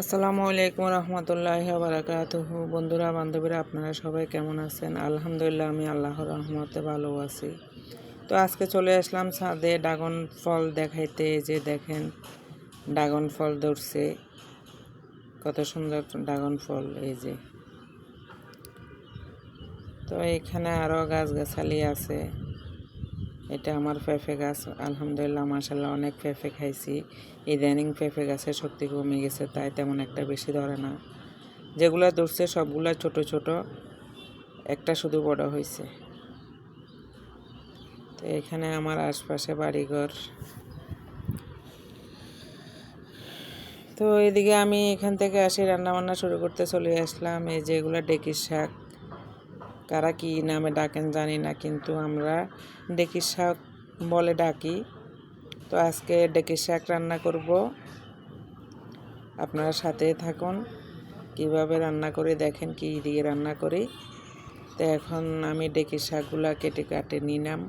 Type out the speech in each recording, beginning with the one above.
আসসালামু আলাইকুম রহমতুল্লাহি বারাকাতুহু। বন্ধুরা বান্ধবীরা আপনারা সবাই কেমন আছেন? আলহামদুলিল্লাহ আমি আল্লাহর রহমতে ভালো আছি। তো আজকে চলে আসলাম ছাদে ড্রাগন ফল দেখাইতে। যে দেখেন ড্রাগন ফল ধরছে, কত সুন্দর ড্রাগন ফল। এই যে তো এখানে আরও গাছগাছালি আছে। এটা আমার পেঁপে গাছ। আলহামদুলিল্লাহ মাশাআল্লাহ অনেক পেঁপে খাইছি। ইদানিং পেঁপে গাছের শক্তি কমে গেছে, তাই তেমন একটা বেশি ধরে না। যেগুলো ধরছে সবগুলা ছোট ছোট, একটা শুধু বড় হয়েছে। তো এখানে আমার আশপাশে বাড়িঘর। তো এদিকে আমি এখান থেকে আসি রান্নাবান্না শুরু করতে চলে আসলাম। এই যেগুলো ডেকির শাক, কারা কী নামে ডাকেন জানি না, কিন্তু আমরা ডেকির শাক বলে ডাকি। তো আজকে ডেকির শাক রান্না করব, আপনারা সাথে থাকুন। কিভাবে রান্না করে দেখেন, কি দিয়ে রান্না করি। তো এখন আমি ডেকির শাকগুলা কাটে নিলাম।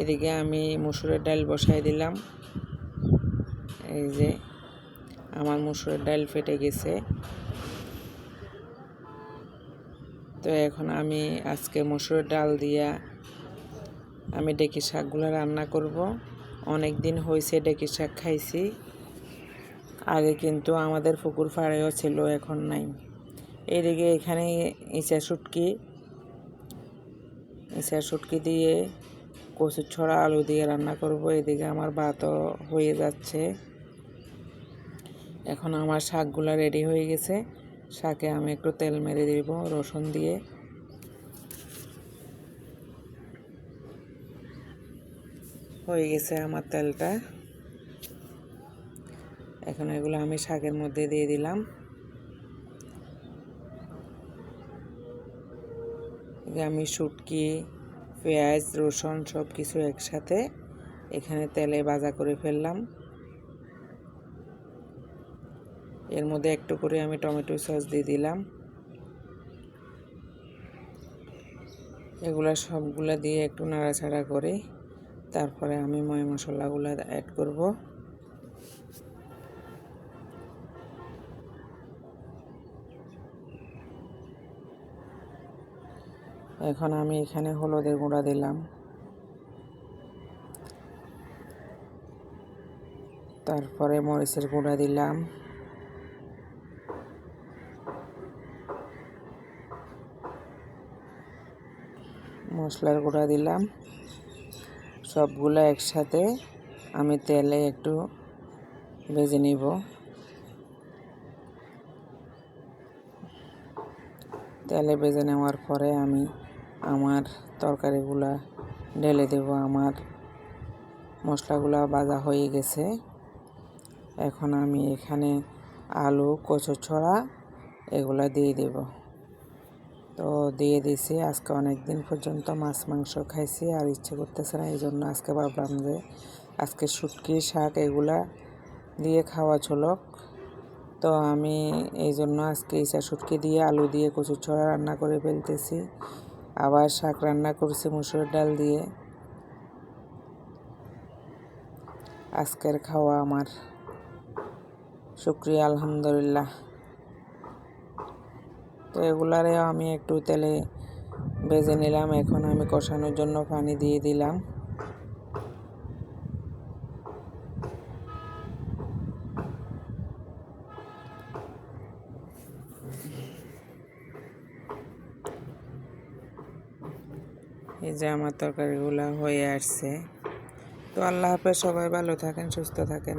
এদিকে আমি মসুরের ডাল বসাই দিলাম। এই যে আমার মসুরের ডাল ফেটে গেছে। তো এখন আমি আজকে মসুরের ডাল দিয়া আমি ডেকির শাকগুলো রান্না করব। অনেক দিন হয়েছে ডেকির শাক খাইছি। আগে কিন্তু আমাদের পুকুর পাড়েও ছিল, এখন নাই। এদিকে এখানে ইচা শুটকি দিয়ে কচুর ছড়া আলু দিয়ে রান্না করব। এদিকে আমার ভাতও হয়ে যাচ্ছে। এখন আমার শাকগুলো রেডি হয়ে গেছে। শাকে আমি একটু তেল মেরে দিব রসুন দিয়ে। হয়ে গেছে আমার তেলটা। এখন এগুলো আমি শাকের মধ্যে দিয়ে দিলাম। আমি শুটকি, পেঁয়াজ, রসুন সব কিছু একসাথে এখানে তেলে ভাজা করে ফেললাম। এর মধ্যে একটু করে আমি টমেটো সস দিয়ে দিলাম। এগুলা সবগুলা দিয়ে একটু নাড়াচাড়া করে তারপরে আমি ময় মশলাগুলো অ্যাড করব। এখন আমি এখানে হলুদের গুঁড়া দিলাম, তারপরে মরিচের গুঁড়া দিলাম, মশলার গুঁড়া দিলাম। সবগুলো একসাথে আমি তেলে একটু ভেজে নিব। তেলে ভেজে নেওয়ার পরে আমি আমার তরকারিগুলা ঢেলে দেব। আমার মশলাগুলা ভাজা হয়ে গেছে। এখন আমি এখানে আলু, কচুর ছড়া এগুলা দিয়ে দেব। তো দিয়ে দিছি। আজকে অনেক দিন পর্যন্ত মাছ মাংস খাইছি, আর ইচ্ছে করতেছে না। এই জন্য আজকে ভাবলাম যে আজকে শুটকি শাক এগুলা দিয়ে খাওয়া চলক। তো আমি এই জন্য আজকে ইচা শুটকি দিয়ে আলু দিয়ে কচুর ছড়া রান্না করে ফেলতেছি। আবার শাক রান্না করছি মসুর ডাল দিয়ে। আজকের খাওয়া আমার। শুকরিয়া আলহামদুলিল্লাহ। তো এগুলারেও আমি একটু তেলে ভেজে নিলাম। এখন আমি কষানোর জন্য পানি দিয়ে দিলাম। এই যে আমার তরকারিগুলো হয়ে আসছে। তো আল্লাহ হাফেজ, সবাই ভালো থাকেন, সুস্থ থাকেন।